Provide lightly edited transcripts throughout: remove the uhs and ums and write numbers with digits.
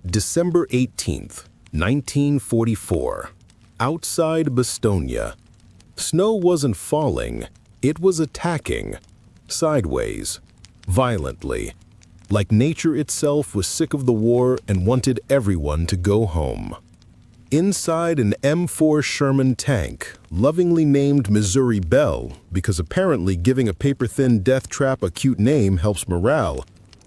December 18th, 1944. Outside Bastogne. Snow wasn't falling, it was attacking. Sideways. Violently. Like nature itself was sick of the war and wanted everyone to go home. Inside an M4 Sherman tank, lovingly named Missouri Belle, because apparently giving a paper-thin death trap a cute name helps morale,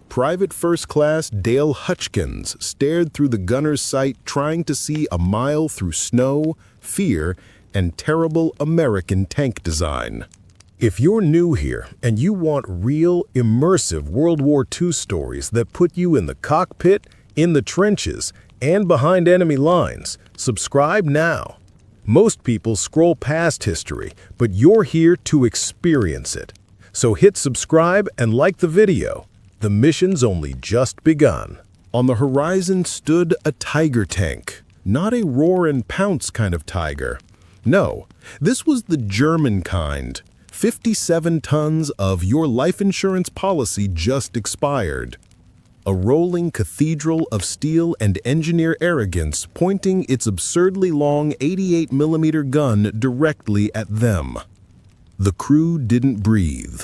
Private First Class Dale Hutchkins stared through the gunner's sight trying to see a mile through snow, fear, and terrible American tank design. If you're new here and you want real, immersive World War II stories that put you in the cockpit, in the trenches, and behind enemy lines, subscribe now. Most people scroll past history, but you're here to experience it. So hit subscribe and like the video. The mission's only just begun. On the horizon stood a tiger tank, not a roar and pounce kind of tiger. No, this was the German kind. 57 tons of your life insurance policy just expired. A rolling cathedral of steel and engineer arrogance pointing its absurdly long 88mm gun directly at them. The crew didn't breathe.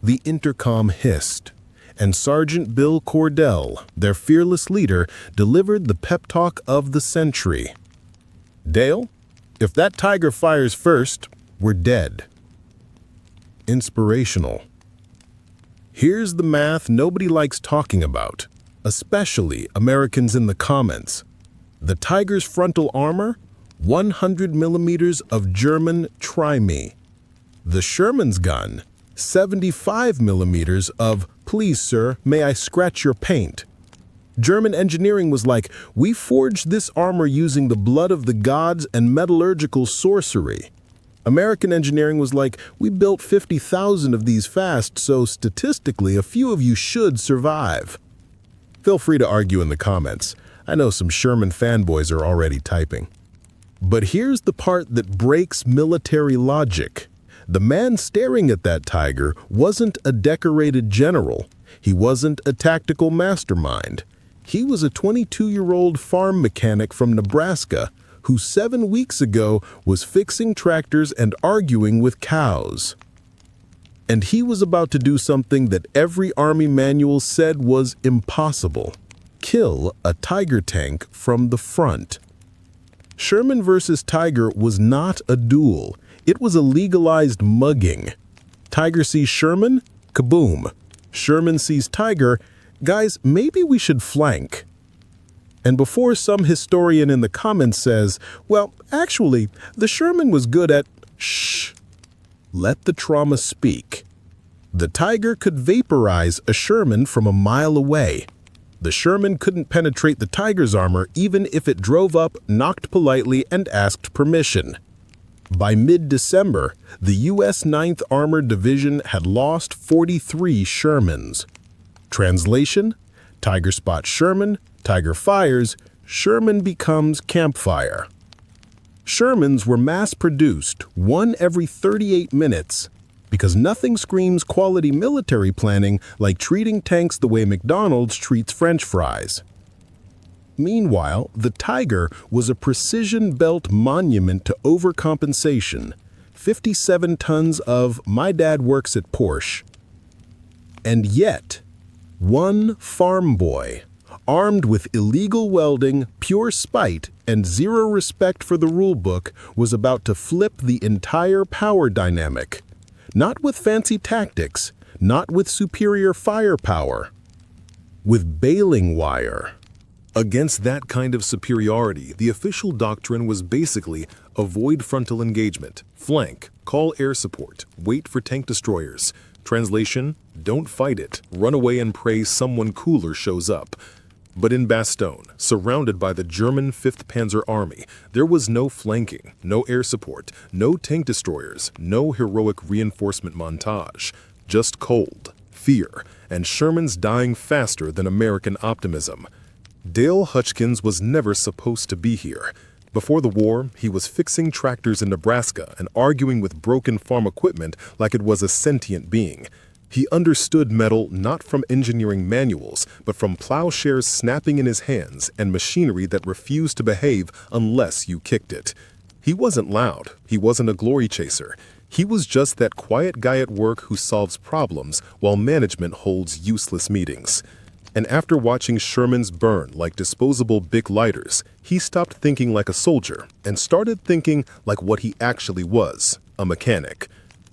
The intercom hissed, and Sergeant Bill Cordell, their fearless leader, delivered the pep talk of the century. "Dale, if that tiger fires first, we're dead." Inspirational. Here's the math nobody likes talking about, especially Americans in the comments. The Tiger's frontal armor, 100mm of German Try-Me. The Sherman's gun, 75mm of "Please, sir, may I scratch your paint?" German engineering was like, "We forged this armor using the blood of the gods and metallurgical sorcery." American engineering was like, "We built 50,000 of these fast, so statistically a few of you should survive." Feel free to argue in the comments. I know some Sherman fanboys are already typing. But here's the part that breaks military logic. The man staring at that tiger wasn't a decorated general. He wasn't a tactical mastermind. He was a 22-year-old farm mechanic from Nebraska who 7 weeks ago was fixing tractors and arguing with cows. And he was about to do something that every Army manual said was impossible: kill a tiger tank from the front. Sherman versus Tiger was not a duel. It was a legalized mugging. Tiger sees Sherman, kaboom. Sherman sees Tiger, guys, maybe we should flank. And before some historian in the comments says, "Well, actually, the Sherman was good at..." Shh. Let the trauma speak. The Tiger could vaporize a Sherman from a mile away. The Sherman couldn't penetrate the Tiger's armor even if it drove up, knocked politely, and asked permission. By mid-December, the U.S. 9th Armored Division had lost 43 Shermans. Translation: Tiger spots Sherman, Tiger fires, Sherman becomes campfire. Shermans were mass-produced, one every 38 minutes, because nothing screams quality military planning like treating tanks the way McDonald's treats French fries. Meanwhile, the Tiger was a precision-built monument to overcompensation, 57 tons of "my dad works at Porsche." And yet, one farm boy, armed with illegal welding, pure spite, and zero respect for the rulebook, was about to flip the entire power dynamic. Not with fancy tactics, not with superior firepower, with baling wire. Against that kind of superiority, the official doctrine was basically avoid frontal engagement, flank, call air support, wait for tank destroyers. Translation: don't fight it, run away and pray someone cooler shows up. But in Bastogne, surrounded by the German 5th Panzer Army, there was no flanking, no air support, no tank destroyers, no heroic reinforcement montage. Just cold, fear, and Shermans dying faster than American optimism. Dale Hutchkins was never supposed to be here. Before the war, he was fixing tractors in Nebraska and arguing with broken farm equipment like it was a sentient being. He understood metal not from engineering manuals, but from plowshares snapping in his hands and machinery that refused to behave unless you kicked it. He wasn't loud. He wasn't a glory chaser. He was just that quiet guy at work who solves problems while management holds useless meetings. And after watching Shermans burn like disposable Bic lighters, he stopped thinking like a soldier and started thinking like what he actually was, a mechanic.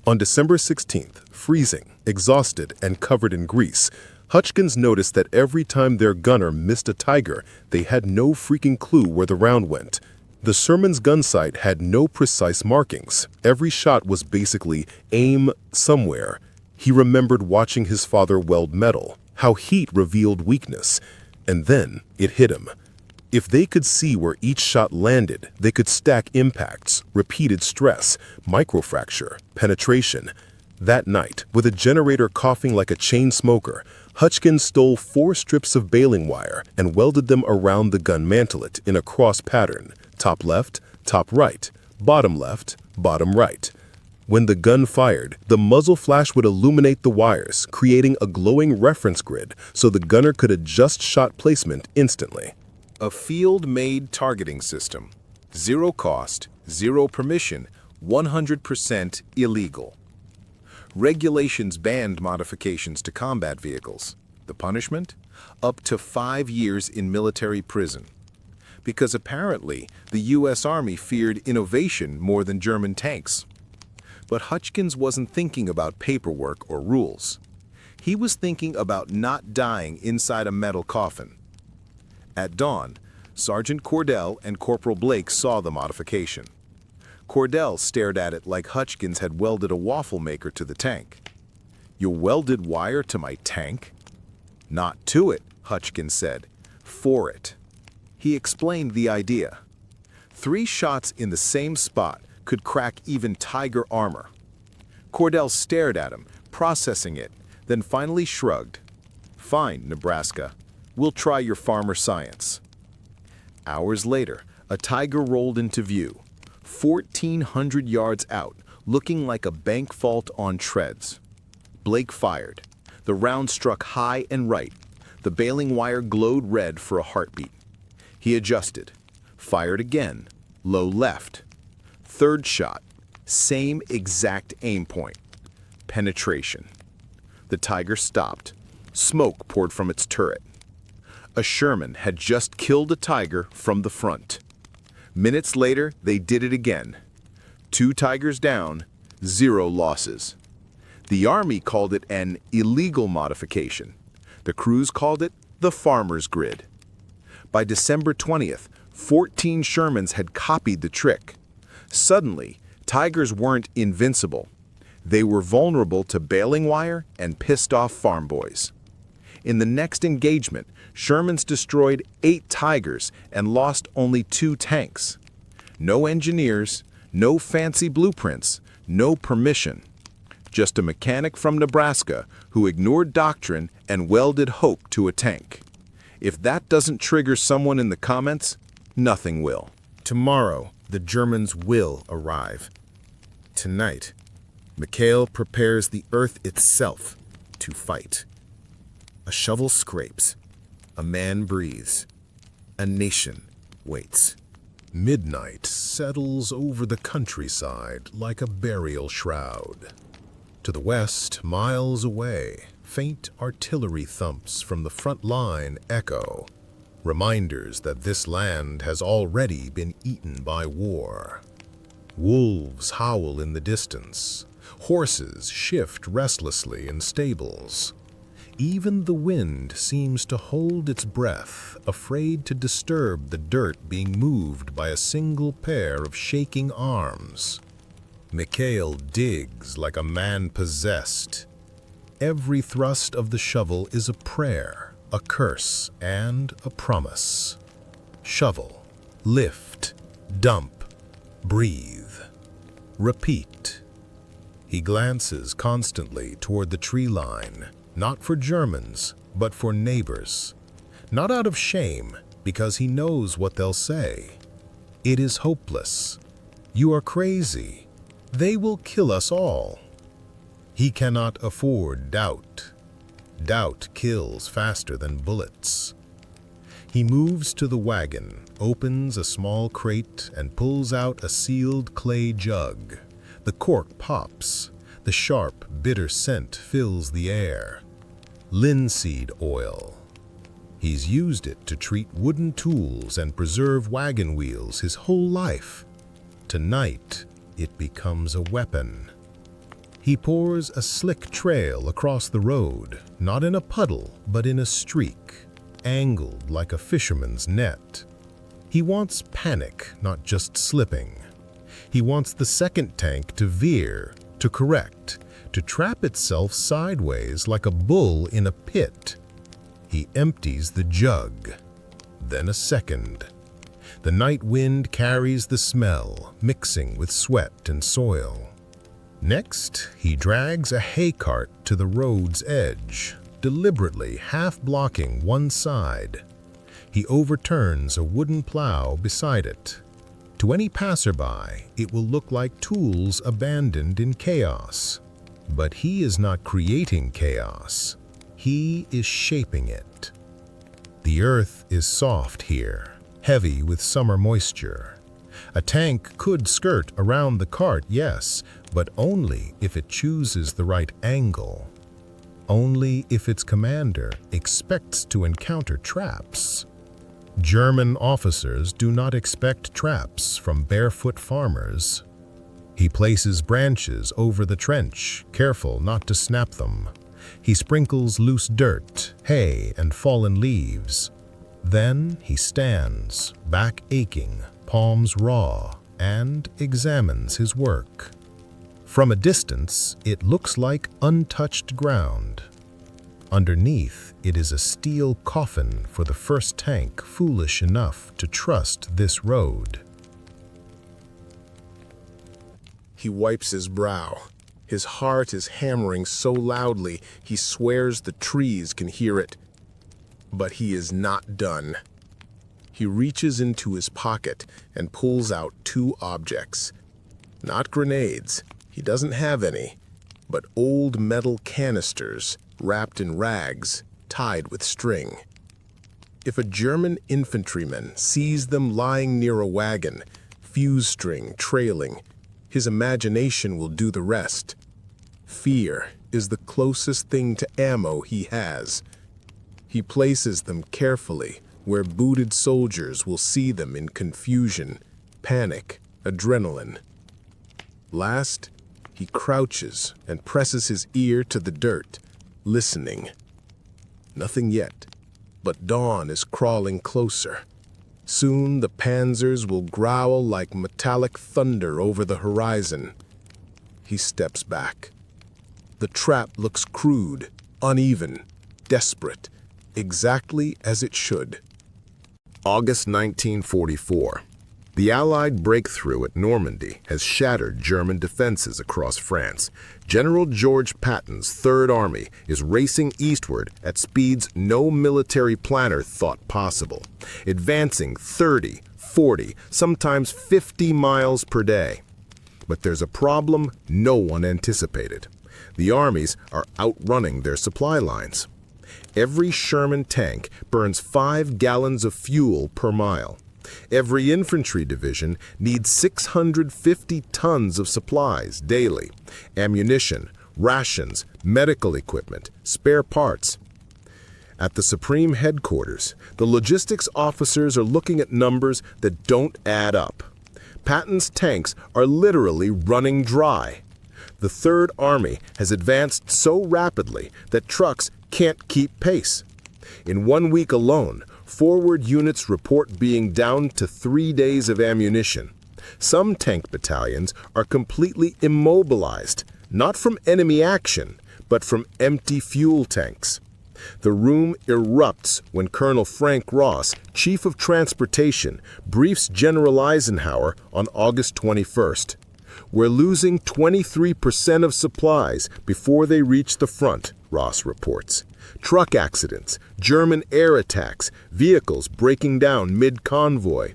On December 16th, freezing, exhausted, and covered in grease, Hutchkins noticed that every time their gunner missed a tiger, they had no freaking clue where the round went. The Sherman's gun sight had no precise markings. Every shot was basically aim somewhere. He remembered watching his father weld metal, how heat revealed weakness, and then it hit him. If they could see where each shot landed, they could stack impacts, repeated stress, microfracture, penetration. That night, with a generator coughing like a chain smoker, Hutchkins stole 4 strips of baling wire and welded them around the gun mantlet in a cross pattern, top left, top right, bottom left, bottom right. When the gun fired, the muzzle flash would illuminate the wires, creating a glowing reference grid so the gunner could adjust shot placement instantly. A field-made targeting system. 0 cost, 0 permission, 100% illegal. Regulations banned modifications to combat vehicles. The punishment? Up to 5 years in military prison. Because apparently, the U.S. Army feared innovation more than German tanks. But Hutchkins wasn't thinking about paperwork or rules. He was thinking about not dying inside a metal coffin. At dawn, Sergeant Cordell and Corporal Blake saw the modification. Cordell stared at it like Hutchkins had welded a waffle maker to the tank. "You welded wire to my tank?" "Not to it," Hutchkins said. "For it." He explained the idea. 3 shots in the same spot could crack even tiger armor. Cordell stared at him, processing it, then finally shrugged. "Fine, Nebraska. We'll try your farmer science." Hours later, a tiger rolled into view, 1,400 yards out, looking like a bank vault on treads. Blake fired. The round struck high and right. The baling wire glowed red for a heartbeat. He adjusted. Fired again. Low left. 3rd shot. Same exact aim point. Penetration. The tiger stopped. Smoke poured from its turret. A Sherman had just killed a tiger from the front. Minutes later, they did it again. 2 tigers down, 0 losses. The Army called it an illegal modification. The crews called it the farmer's grid. By December 20th, 14 Shermans had copied the trick. Suddenly, tigers weren't invincible. They were vulnerable to baling wire and pissed-off farm boys. In the next engagement, Shermans destroyed 8 tigers and lost only 2 tanks. No engineers, no fancy blueprints, no permission. Just a mechanic from Nebraska who ignored doctrine and welded hope to a tank. If that doesn't trigger someone in the comments, nothing will. Tomorrow, the Germans will arrive. Tonight, Mikhail prepares the earth itself to fight. A shovel scrapes. A man breathes. A nation waits. Midnight settles over the countryside like a burial shroud. To the west, miles away, faint artillery thumps from the front line echo, reminders that this land has already been eaten by war. Wolves howl in the distance. Horses shift restlessly in stables. Even the wind seems to hold its breath, afraid to disturb the dirt being moved by a single pair of shaking arms. Mikhail digs like a man possessed. Every thrust of the shovel is a prayer, a curse, and a promise. Shovel, lift, dump, breathe, repeat. He glances constantly toward the tree line, not for Germans, but for neighbors. Not out of shame, because he knows what they'll say. It is hopeless. You are crazy. They will kill us all. He cannot afford doubt. Doubt kills faster than bullets. He moves to the wagon, opens a small crate, and pulls out a sealed clay jug. The cork pops. The sharp, bitter scent fills the air. Linseed oil. He's used it to treat wooden tools and preserve wagon wheels his whole life. Tonight, it becomes a weapon. He pours a slick trail across the road, not in a puddle, but in a streak, angled like a fisherman's net. He wants panic, not just slipping. He wants the second tank to veer, to correct, to trap itself sideways like a bull in a pit. He empties the jug, then a second. The night wind carries the smell, mixing with sweat and soil. Next, he drags a hay cart to the road's edge, deliberately half-blocking one side. He overturns a wooden plow beside it. To any passerby, it will look like tools abandoned in chaos. But he is not creating chaos. He is shaping it. The earth is soft here, heavy with summer moisture. A tank could skirt around the cart, yes, but only if it chooses the right angle. Only if its commander expects to encounter traps. German officers do not expect traps from barefoot farmers. He places branches over the trench, careful not to snap them. He sprinkles loose dirt, hay, and fallen leaves. Then he stands, back aching, palms raw, and examines his work. From a distance, it looks like untouched ground. Underneath, it is a steel coffin for the first tank foolish enough to trust this road. He wipes his brow. His heart is hammering so loudly he swears the trees can hear it. But he is not done. He reaches into his pocket and pulls out two objects. Not grenades, he doesn't have any, but old metal canisters wrapped in rags, tied with string. If a German infantryman sees them lying near a wagon, fuse string trailing, his imagination will do the rest. Fear is the closest thing to ammo he has. He places them carefully where booted soldiers will see them in confusion, panic, adrenaline. Last, he crouches and presses his ear to the dirt, listening. Nothing yet, but dawn is crawling closer. Soon the panzers will growl like metallic thunder over the horizon. He steps back. The trap looks crude, uneven, desperate, exactly as it should. August 1944. The Allied breakthrough at Normandy has shattered German defenses across France. General George Patton's Third Army is racing eastward at speeds no military planner thought possible, advancing 30, 40, sometimes 50 miles per day. But there's a problem no one anticipated. The armies are outrunning their supply lines. Every Sherman tank burns 5 gallons of fuel per mile. Every infantry division needs 650 tons of supplies daily: ammunition, rations, medical equipment, spare parts. At the Supreme Headquarters, the logistics officers are looking at numbers that don't add up. Patton's tanks are literally running dry. The Third Army has advanced so rapidly that trucks can't keep pace. In 1 week alone, forward units report being down to 3 days of ammunition. Some tank battalions are completely immobilized, not from enemy action, but from empty fuel tanks. The room erupts when Colonel Frank Ross, Chief of Transportation, briefs General Eisenhower on August 21st. We're losing 23% of supplies before they reach the front, Ross reports. Truck accidents, German air attacks, vehicles breaking down mid-convoy.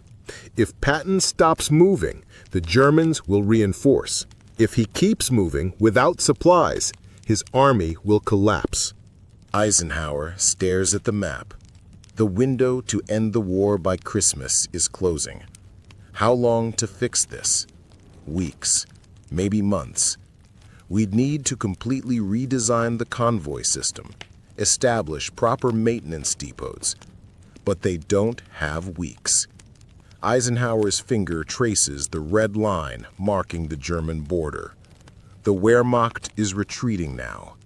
If Patton stops moving, the Germans will reinforce. If he keeps moving without supplies, his army will collapse. Eisenhower stares at the map. The window to end the war by Christmas is closing. How long to fix this? Weeks, maybe months. We'd need to completely redesign the convoy system, establish proper maintenance depots. But they don't have weeks. Eisenhower's finger traces the red line marking the German border. The Wehrmacht is retreating now.